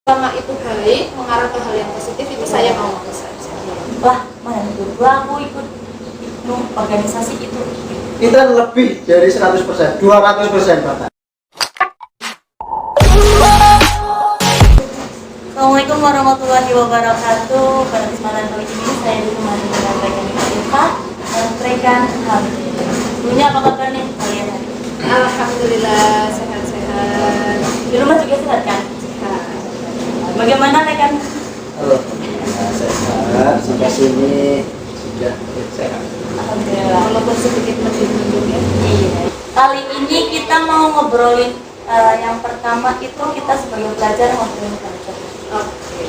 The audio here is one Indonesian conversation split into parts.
Selama itu baik, mengarah ke hal yang positif, itu saya mau saja. Wah, mantul. Aku ikut organisasi itu. Kita lebih dari 100%, 200% bahkan. Assalamualaikum warahmatullahi wabarakatuh. Pada kesempatan kali ini saya ditemani dengan rekan Eva dan rekan Hamid. Sebelumnya apa kabar nih kalian hari ini? Alhamdulillah sehat-sehat. Di rumah juga sehat kan? Sehat. Bagaimana rekan? Halo, sehat sampai sini sudah sehat. Alhamdulillah. Walaupun sedikit mendung ya. Iya. Kali ini kita mau ngobrolin yang pertama itu kita sebagai pelajar ngobrolin belajar. Oke.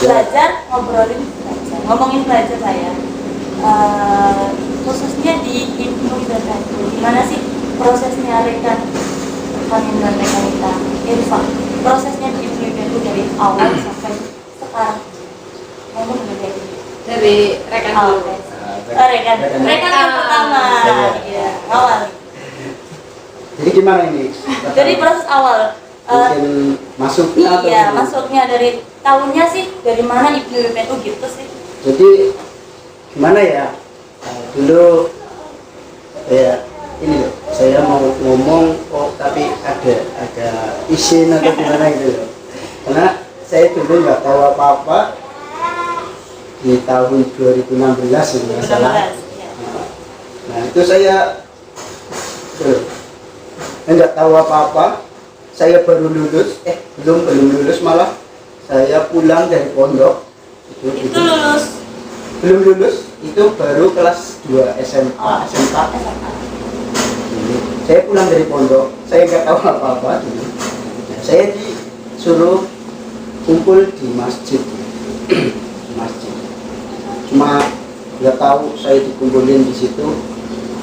Belajar ngobrolin belajar. Ngomongin belajar saya. Khususnya di Hipnu dan Hipnu. Gimana sih prosesnya rekan kami dan rekan kita? Irfa. Prosesnya di Hipnu itu dari awal sampai sekarang. Ngomong Dari rekan awal. dulu. Rekan yang pertama. Iya, awal. Jadi gimana ini? Dari proses awal. Mungkin masuknya atau Iya, gimana? masuknya dari tahunnya sih, dari mana Ibnu itu gitu sih. Jadi gimana ya? Dulu ya ini loh, saya mau ngomong tapi ada izin atau gimana gitu loh. Karena saya dulu nggak tahu apa-apa di tahun 2016 ya nggak salah. Ya. Nah itu saya nggak tahu apa-apa. Saya baru lulus, belum lulus malah saya pulang dari pondok. Itu lulus Belum lulus, itu baru kelas 2 SMA. SMA. Saya pulang dari pondok, saya nggak tahu apa-apa dulu. Saya disuruh kumpul di masjid. Di masjid. Cuma nggak tahu saya dikumpulin di situ,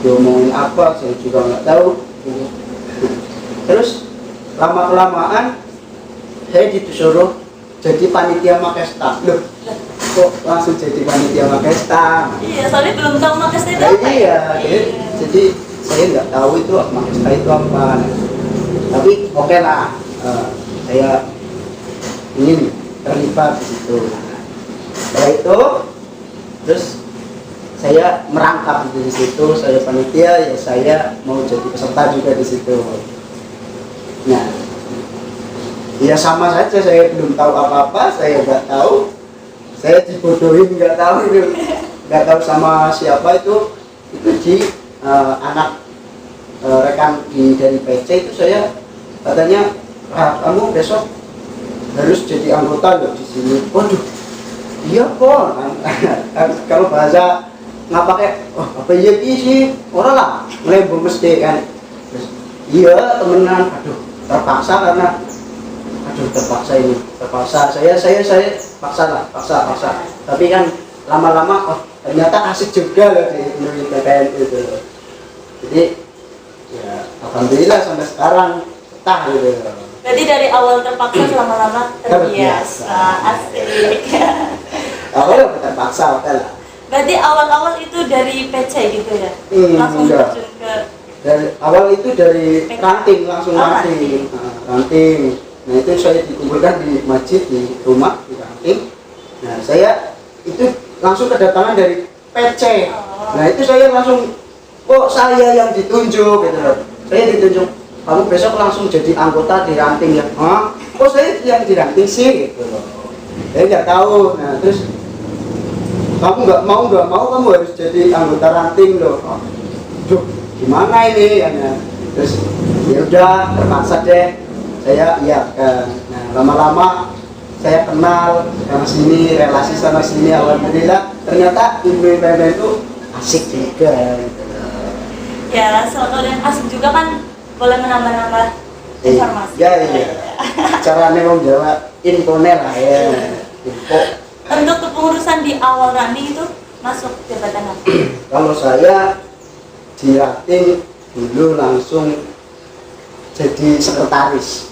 diomongin apa, saya juga nggak tahu. Terus lama-kelamaan saya disuruh jadi panitia Makesta. Loh, kok langsung jadi panitia Makesta? Iya, soalnya belum tahu Makesta itu Nah, apa iya, ya? jadi saya nggak tahu itu Makesta itu apa. Tapi oke lah, saya ingin terlibat di situ. Setelah itu, terus saya merangkap di situ, saya panitia, ya saya mau jadi peserta juga di situ. Nah, ya sama saja, saya belum tahu apa-apa, saya nggak tahu, saya dibodohin nggak tahu itu, nggak tahu sama siapa itu di anak rekan dari PC itu saya katanya, kamu besok harus jadi anggota loh di sini. Waduh, iya kok. Kalau bahasa nggak pakai, apa iya sih, orang lah ngelembung mesti kan. Terus, iya temenan, aduh terpaksa karena terpaksa saya paksa tapi kan lama-lama ternyata asik juga loh di PPN itu. Jadi ya alhamdulillah sampai sekarang betah gitu. Jadi dari awal terpaksa lama-lama terbiasa. Asik. Awalnya terpaksa oke lah. Berarti awal-awal itu dari PC gitu ya? Langsung Enggak. terjun ke Dari awal itu dari ranting, langsung ranting. Ranting. Nah itu saya dikumpulkan di masjid, di rumah, di ranting. Nah saya itu langsung kedatangan dari PC. Nah itu saya langsung, kok saya yang ditunjuk gitu loh. Saya ditunjuk, kamu besok langsung jadi anggota di ranting ya. Hah? Kok saya yang di ranting sih gitu loh. Saya nggak tahu. Nah terus kamu nggak mau kamu harus jadi anggota ranting loh. Duh, gimana ini ya? Terus ya udah terpaksa deh saya iya kan. Nah lama-lama saya kenal sama sini, relasi sama sini, alhamdulillah ternyata Ilmu itu asik juga gitu. ya, soal yang asik juga kan boleh menambah-nambah informasi. Iya. Caranya menjawab infone lah ya. Info. Untuk kepengurusan di awal running itu masuk jabatan apa? Kalau saya di ranting dulu langsung jadi sekretaris.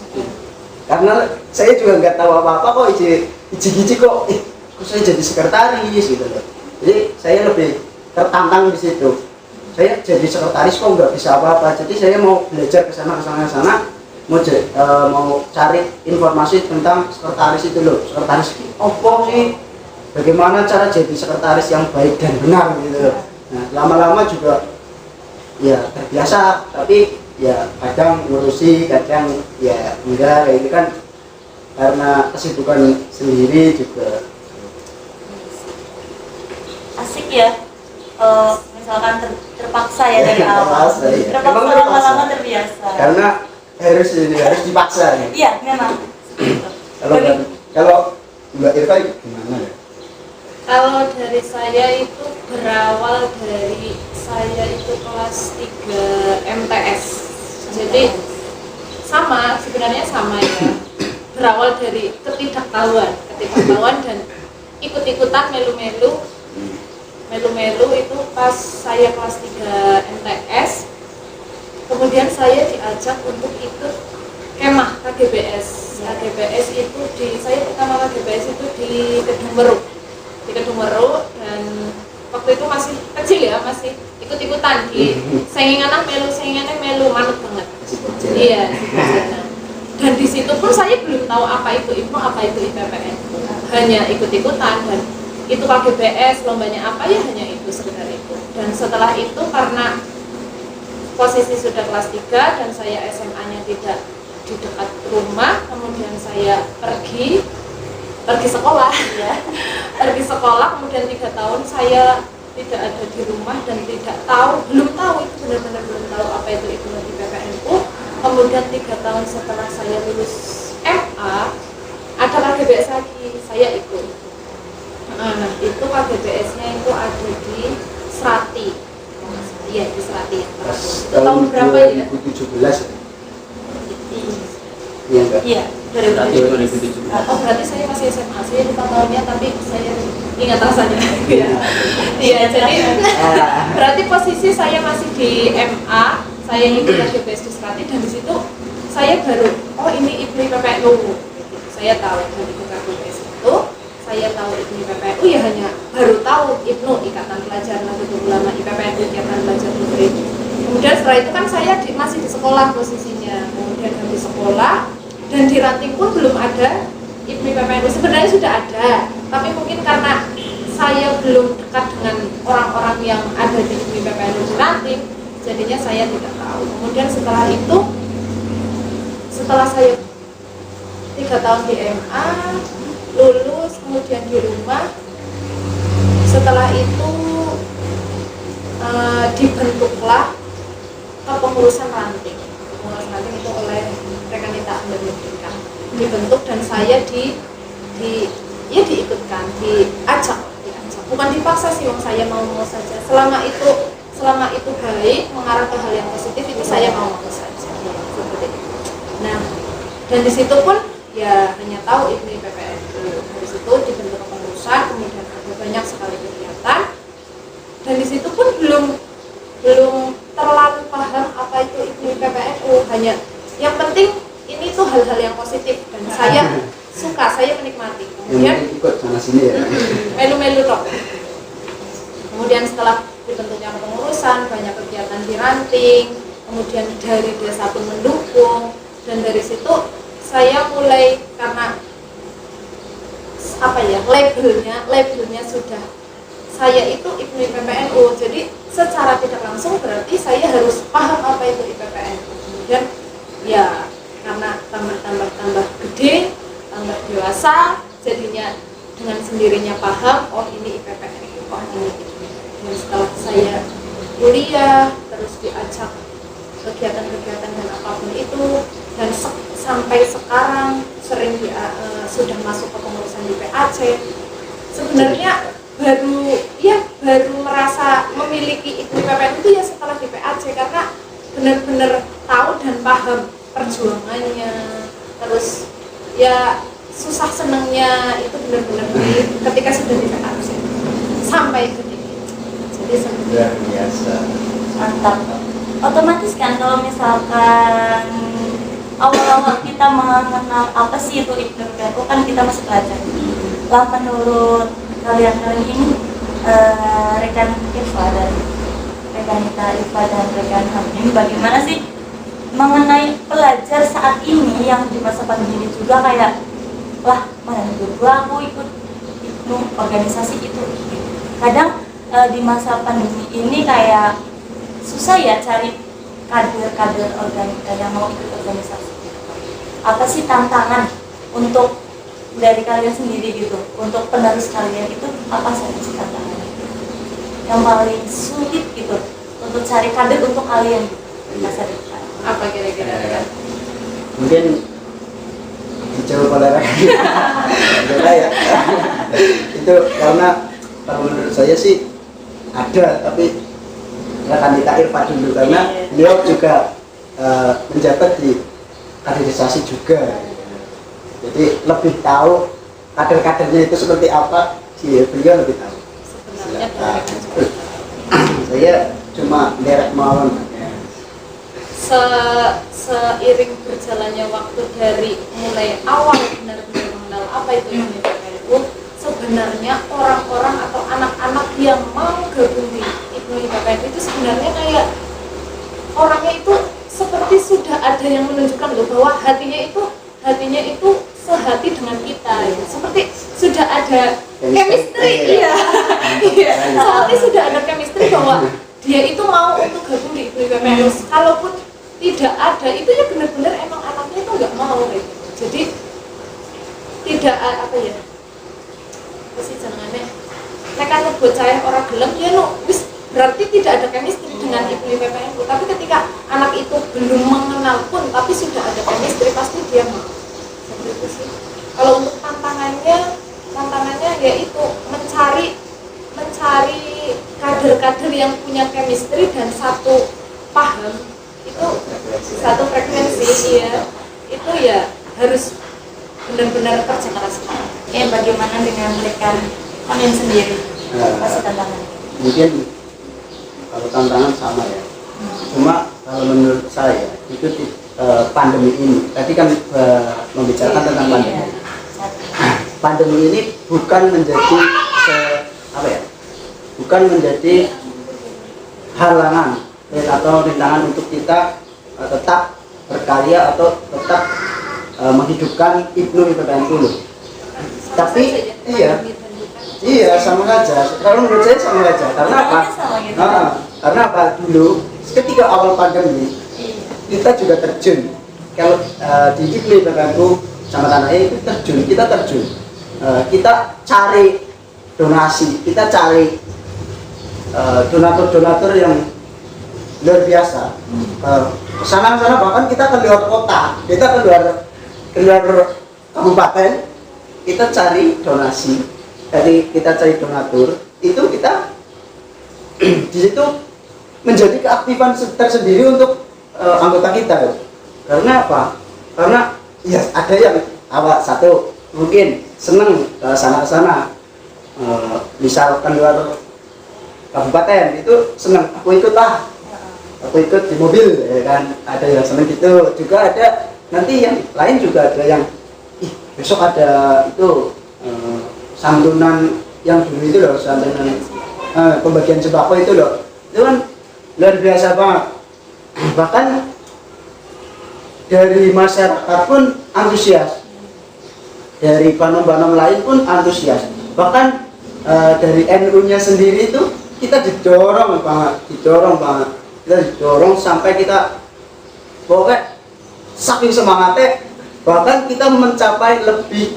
Karena saya juga nggak tahu apa-apa kok iji kok saya jadi sekretaris gitu loh. Jadi saya lebih tertantang di situ. Saya jadi sekretaris kok nggak bisa apa-apa. Jadi saya mau belajar ke sana mau cari informasi tentang sekretaris itu loh, sekretaris apa sih, bagaimana cara jadi sekretaris yang baik dan benar gitu. Nah lama-lama juga ya terbiasa, tapi ya kadang ngurusi, kadang ya enggak, kayak ini kan karena kesibukan sendiri juga. Asik ya. Misalkan terpaksa ya dari awal. Terpaksa, ya. Terpaksa Memang terpaksa. lama-lama terbiasa. Karena harus dipaksa ya. Iya, memang. Kalau Mbak Irfa gimana ya? Kalau dari saya itu berawal dari saya itu kelas 3 MTS. Jadi sebenarnya sama ya. Berawal dari ketidaktahuan dan ikut-ikutan melu-melu itu pas saya kelas 3 MTS. Kemudian saya diajak untuk ikut kemah KGBS. KGBS itu saya pertama KGBS itu di Kedung Meru, dan waktu itu masih kecil ya, masih ikut-ikutan di saingannya melu manut banget. Iya, dan di situ pun saya belum tahu apa itu IPNO, apa itu IPPN. Hanya ikut-ikutan, dan itu KGBS, lombanya apa ya, hanya itu sekedar itu. Dan setelah itu karena posisi sudah kelas 3 dan saya SMA-nya tidak di dekat rumah, kemudian saya pergi sekolah ya. Pergi sekolah, kemudian 3 tahun saya tidak ada di rumah dan belum tahu itu, benar-benar belum tahu apa itu IPNO di PPNU. Kemudian 3 tahun setelah saya lulus MA, ada KGBS lagi, saya ikut. Nah, itu KGBS-nya itu ada di Serati. Iya, di Serati. Itu tahun berapa ya? 2017 ya? Iya enggak? Iya, 2017. Oh, berarti saya masih SMA. Saya lupa tahunnya, tapi saya ingat rasanya. Iya, jadi berarti posisi saya masih di MA. Saya ikut KGBS di Serati, dan di situ saya baru, oh ini IPNO PPNU. Saya tahu dari KGBS itu, saya tahu IPNO PPNU ya, hanya baru tahu IPNO, Ikatan Pelajar Nahdlatul Ulama, IPPNU, Ikatan Pelajar Negeri. Kemudian setelah itu kan saya masih di sekolah posisinya, kemudian di sekolah, dan di ranting pun belum ada IPNO PPNU. Sebenarnya sudah ada, tapi mungkin karena saya belum dekat dengan orang-orang yang ada di IPNO PPNU di ranting, jadinya saya tidak tahu. Kemudian setelah itu, setelah saya 3 tahun di MA, lulus, kemudian di rumah, setelah itu dibentuklah kepengurusan ranting. Kepengurusan ranting itu oleh rekan kita Amerika dibentuk, dan saya diikutkan, diajak, bukan dipaksa sih, saya mau saja. Selama itu baik, mengarah ke hal yang positif, itu saya mau saja. Seperti itu. Nah, dan di situ pun ya hanya tahu IPNO PPNU. Dari situ dibentuk kepengurusan, kemudian ada banyak sekali kegiatan, dan di situ pun belum terlalu paham apa itu IPNO PPNU. Hanya yang penting ini tuh hal-hal yang positif, dan saya suka, saya menikmati. Kemudian ikut sana sini ya. Melu-melu toh. Kemudian setelah dibentuknya kepengurusan, banyak kegiatan di ranting, kemudian dari desa pun mendukung, dan dari situ saya mulai, karena labelnya sudah, saya itu IPNO PPNU, jadi secara tidak langsung berarti saya harus paham apa itu IPPNU. Kemudian ya karena tambah gede, tambah dewasa, jadinya dengan sendirinya paham, oh ini IPPNU, oh ini. Dan setelah saya kuliah, terus diajak kegiatan-kegiatan dan apapun itu, dan sampai sekarang sering sudah masuk ke pengurusan di PAC. Sebenarnya baru merasa memiliki IPNO PPNU itu ya setelah di PAC, karena benar-benar tahu dan paham perjuangannya, terus ya susah senangnya itu benar-benar ketika sudah di PAC sampai detik ini. Jadi Luar biasa. Mantap. Otomatis kan kalau misalkan awal-awal kita mengenal apa sih itu IPNO PPNU, kan kita masih pelajar. Lah menurut kalian ini rekan Irfa dan rekan Ita Irfa dan rekan Ham ini bagaimana sih mengenai pelajar saat ini yang di masa pandemi juga kayak lah mana juga aku ikut organisasi itu. Kadang di masa pandemi ini kayak susah ya cari kader-kader yang mau ikut organisasi. Apa sih tantangan untuk dari kalian sendiri gitu, untuk penerus kalian itu apa saja sih tantangan yang paling sulit gitu untuk cari kader untuk kalian gitu, di masa depan? Apa kira-kira? Mungkin dijawab oleh ya. Itu karena kalau menurut saya sih ada, tapi akan kita Irfan dulu karena beliau juga menjabat di kaderisasi juga, jadi lebih tahu kader-kadernya itu seperti apa sih, beliau lebih tahu. Sebenarnya Saya cuma derek mawon. Seiring berjalannya waktu dari mulai awal benar-benar mengenal apa itu IPKNU, sebenarnya orang-orang atau anak-anak yang mau gabung di IPKNU itu sebenarnya kayak orangnya itu seperti sudah ada yang menunjukkan loh bahwa hatinya itu sehati dengan kita, ya. Seperti sudah ada chemistry, iya. Seperti sudah ada chemistry bahwa dia itu mau untuk gabung di IPKNU. Kalaupun tidak ada, itu ya benar-benar emang anaknya itu nggak mau gitu. Jadi tidak apa ya, sih jangannya mereka nyebut saya orang gelem ya no, wis berarti tidak ada chemistry dengan ibu IPPNU. Tapi ketika anak itu belum mengenal pun tapi sudah ada chemistry, pasti dia mau. Seperti itu sih. Kalau untuk tantangannya yaitu mencari kader-kader yang punya chemistry dan satu paham, itu satu frekuensi, ya itu ya harus benar-benar kerja keras. Bagaimana dengan mereka kalian sendiri? Pasti tantangan. Mungkin kalau tantangan sama ya, cuma kalau menurut saya itu pandemi ini tadi kan membicarakan tentang pandemi. Pandemi ini bukan menjadi bukan menjadi halangan atau rintangan untuk kita tetap berkarya atau tetap menghidupkan Ibnu IPKNU. Tapi iya sama saja. Kalau menurut saya sama saja. Karena apa? Karena apa? Dulu ketika awal pandemi kita juga terjun. Kalau di Ibnu IPKNU sama tanah itu terjun, kita terjun. Kita cari donasi, kita cari donatur-donatur yang luar biasa. Kesana-sana bahkan kita ke luar kota, kita ke luar kabupaten, kita cari donasi, kita cari donatur, itu kita di situ menjadi keaktifan tersendiri untuk anggota kita. Karena apa? Karena ya ada yang awal satu mungkin seneng ke sana, misal ke luar kabupaten itu seneng, aku ikut di mobil, ya kan, ada yang seneng gitu. Juga ada nanti yang lain juga ada yang besok ada itu santunan yang dulu itu loh, santunan pembagian sembako itu loh, itu kan luar biasa banget. Bahkan dari masyarakat pun antusias, dari panom-panom lain pun antusias, bahkan dari NU-nya sendiri itu kita didorong banget, kita didorong sampai kita pokoknya saking semangatnya, bahkan kita mencapai lebih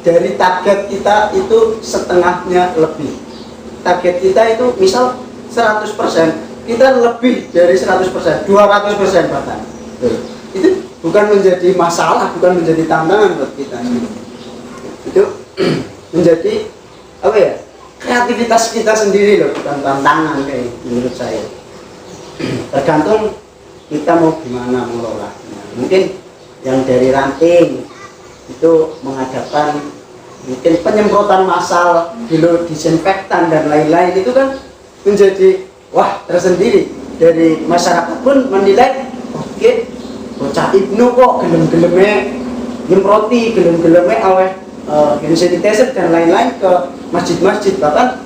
dari target kita itu setengahnya lebih. Target kita itu misal 100%, kita lebih dari 100%, 200% bahkan. Itu bukan menjadi masalah, bukan menjadi tantangan buat kita. Itu menjadi apa ya, kreativitas kita sendiri loh, bukan tantangan kayak menurut saya. Tergantung kita mau gimana mengelolanya. Mungkin yang dari ranting itu mengadakan mungkin penyemprotan massal, disinfektan dan lain-lain, itu kan menjadi wah tersendiri. Dari masyarakat pun menilai oke, bocah Ibnu kok gelem-geleme nyemproti, gelem-geleme aweh hand sanitizer dan lain-lain ke masjid-masjid, bahkan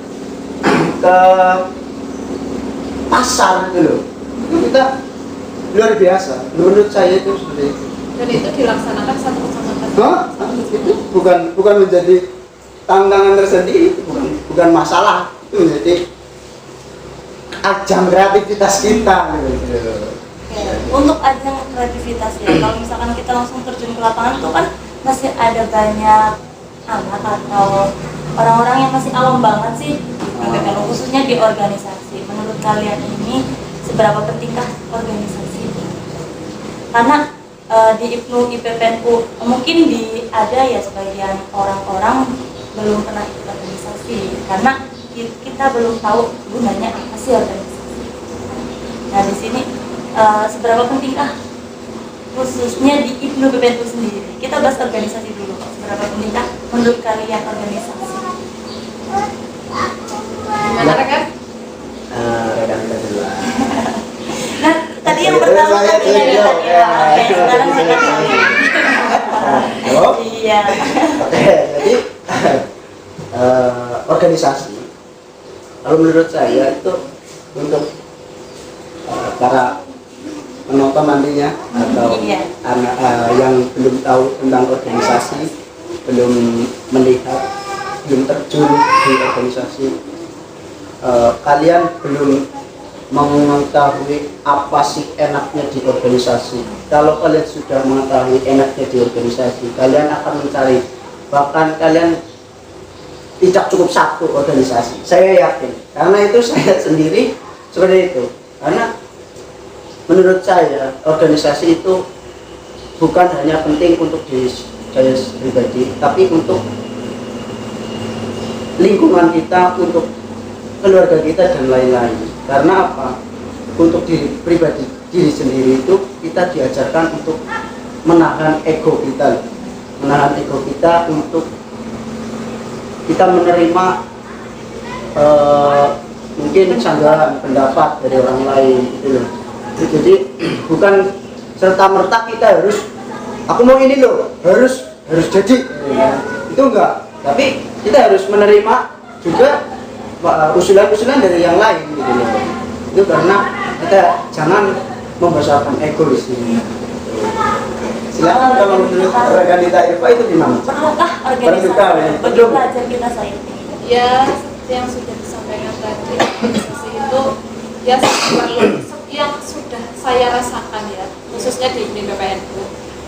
ke pasar gitu loh. Kita luar biasa. Menurut saya itu seperti itu. Dan itu dilaksanakan satu kecamatan. Itu bukan menjadi tantangan tersendiri, itu bukan masalah, itu menjadi ajang kreativitas kita gitu. Oke, untuk ajang kreativitas ya, kalau misalkan kita langsung terjun ke lapangan itu kan masih ada banyak anak atau orang-orang yang masih awam banget sih, kalau khususnya di organisasi. Menurut kalian ini seberapa pentingkah organisasi? Karena di IPNU, IPPNU mungkin ada ya sebagian orang-orang belum pernah ikut organisasi karena kita belum tahu gunanya apa sih organisasi. Nah di sini seberapa pentingkah khususnya di IPNU PPNU sendiri? Kita bahas organisasi dulu. Seberapa pentingkah menurut kalian organisasi? Gimana rekan? Rekan kedua. Nah tadi yang pertama Saya kan tadi ya. Oke, sekarang saya Halo? Iya. Oke, jadi organisasi kalau menurut saya itu untuk para penonton nantinya atau Iya. anak yang belum tahu tentang organisasi, belum melihat, belum terjun di organisasi, kalian belum mengetahui apa sih enaknya di organisasi. Kalau kalian sudah mengetahui enaknya di organisasi, kalian akan mencari, bahkan kalian tidak cukup satu organisasi, saya yakin, karena itu saya sendiri seperti itu. Karena menurut saya organisasi itu bukan hanya penting untuk diri saya pribadi, tapi untuk lingkungan kita, untuk keluarga kita dan lain-lain. Karena apa? Untuk diri pribadi, diri sendiri itu kita diajarkan untuk menahan ego kita, untuk kita menerima mungkin sanggahan pendapat dari orang lain gitu loh. Jadi bukan serta merta kita harus, aku mau ini loh, harus jadi itu enggak, tapi kita harus menerima juga usulan-usulan dari yang lain gitu loh. Itu karena kita jangan membesarkan ego di sini. Silakan kalau menurut Rekanita Irfa itu gimana? Perlukah Perlukah, ya? organisasi bagi pelajar kita saat ini? Ya seperti yang sudah disampaikan tadi, organisasi itu ya perlu yang sudah saya rasakan ya, khususnya di PPNU.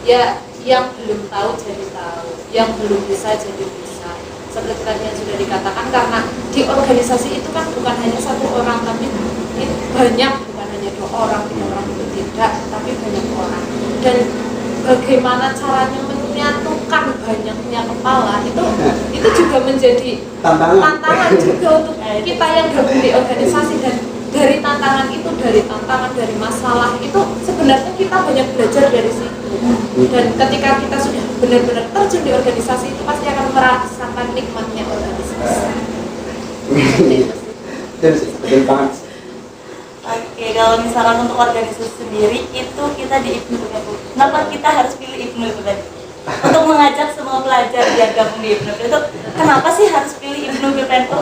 Ya yang belum tahu jadi tahu, yang belum bisa jadi bisa. Seperti tadi yang sudah dikatakan, karena di organisasi itu kan bukan hanya satu orang, tapi itu banyak, bukan hanya 2 orang, 3 orang itu tidak, tapi banyak orang. Dan bagaimana caranya menyatukan banyaknya kepala itu juga menjadi tantangan juga untuk kita yang gabung di organisasi. Dan dari tantangan itu, dari masalah itu sebenarnya kita banyak belajar dari situ. Dan ketika kita sudah benar-benar terjun di organisasi itu pasti akan merasakan nikmatnya organisasi. Betul banget. Oke, kalau misalkan untuk organisasi sendiri itu kita di IPNU PPNU. Kenapa kita harus pilih IPNU PPNU? Untuk mengajak semua pelajar yang gabung di IPNU itu, kenapa sih harus pilih IPNU PPNU?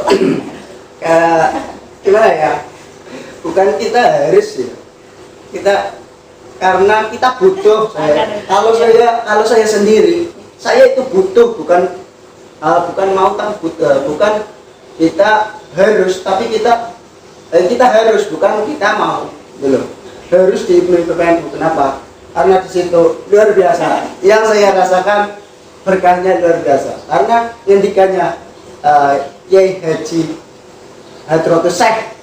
Gimana ya? Bukan kita harus ya. Kita karena kita butuh. Kalau saya sendiri, saya itu butuh, bukan mau kan butuh, bukan kita harus, tapi kita harus, bukan kita mau, belum harus di IPNU PPNU. Kenapa? Karena di situ luar biasa. Yang saya rasakan berkahnya luar biasa. Karena ngendikannya Kiai Haji Hadratus Syekh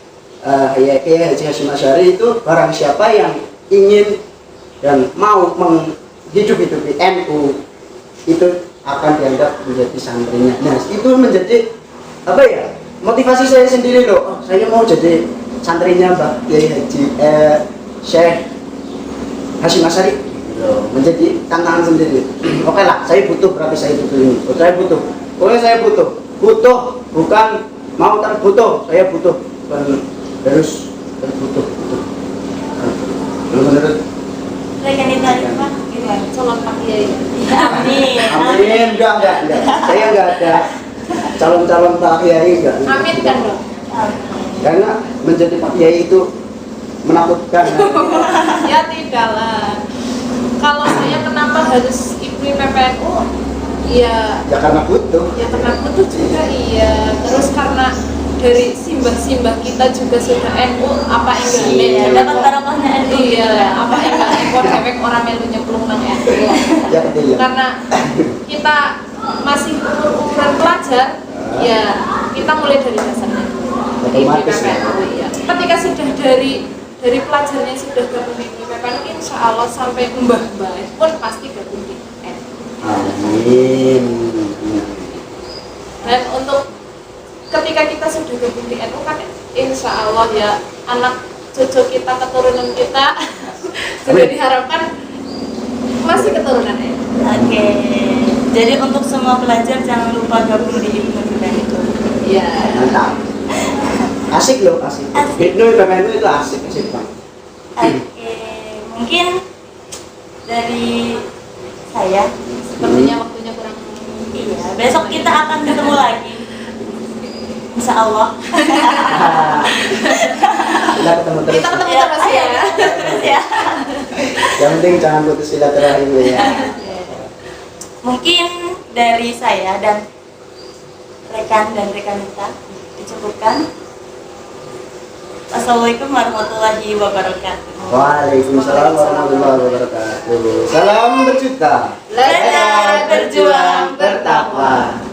Kiai Haji Hasyim Asy'ari itu, barang siapa yang ingin dan mau menghidupi NU itu akan dianggap menjadi santrinya. Nah, itu menjadi apa ya? Motivasi saya sendiri loh. Saya mau jadi santrinya Mbak Kiai Haji Syekh Hasyim Asy'ari loh, menjadi tantangan sendiri. Oke lah, saya butuh, berarti saya butuh ini. Saya butuh. Pokoknya saya butuh, bukan mau kan butuh. Saya butuh, harus butuh. Menurut Rekanita Irfa gimana? Calon Pak Kiai. Amin. enggak. Saya enggak ada calon Pak Kiai, enggak. Amin kan dong. Karena menjadi Pak Kiai itu menakutkan. Ya tidak lah. Kalau saya kenapa harus ikut PPNU? Ya Ya karena butuh. ya karena butuh juga iya. Terus karena dari simbah-simbah kita juga sudah NU apa enggak Iya, dapat barokahnya NU gitu iya ya. apa enggak ekor dewek orang melu nyemplung nang NU. Ya betul ya. Karena kita masih umuran pelajar, ya kita mulai dari dasarnya dulu. Di Otomatis ya. PPNU ya. Ketika sudah dari pelajarnya sudah gabung di PPNU, insya Allah sampai mbah-mbah pun pasti gabung di NU. Amin. Dan untuk ketika kita sudah gabung di NU kan insya Allah ya anak cucu kita, keturunan kita juga Amin. diharapkan masih keturunan NU. Oke. Jadi untuk semua pelajar jangan lupa gabung di himpunan itu. Ya. Mantap. Asik loh, asik. Asik. Hipno PPNU itu asik Bang. Oke. Mungkin dari saya. Sepertinya waktunya kurang. Iya. Besok kita akan ketemu lagi. Insya Allah. Kita ketemu terus. Kita ketemu Ya, terus ya. terus ya. Yang penting jangan putus silaturahim ya. Mungkin dari saya dan rekan dan rekanita dicukupkan. Assalamualaikum warahmatullahi wabarakatuh. Waalaikumsalam warahmatullahi wabarakatuh. Salam berjuta. Belajar, berjuang, bertakwa.